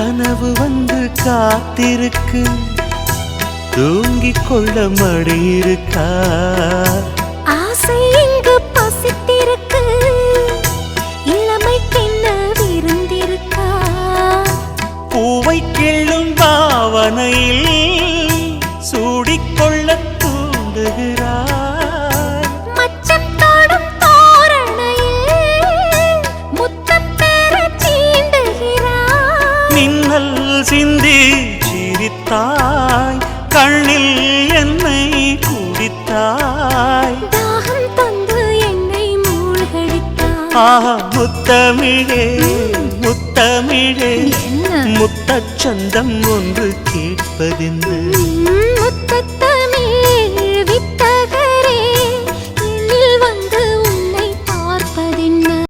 கனவு வந்து காத்திருக்கு, தூங்கிக் கொள்ள மடி இருக்கா? ஆசை இங்கு பசித்திருக்கு, இளமைக்கென்ன விருந்திருக்கா? பூவை கிள்ளும் பாவனையில் சூடிக்கொள்ள தூண்டுகிறாய். மச்சம் தோடும் தோரணையில் முத்தம் பெற தீண்டுகிறாய். மின்னல் சிந்தி சிரித்தாய், கண்ணில் என்னை குடித்தாய். தாகம் தந்து என்னை மூழ்கடித்தாய். ஆஹா முத்தமிழே முத்தமிழே, என்ன முத்தச் சந்தம் ஒன்று கேட்பதென்று. முத்தச்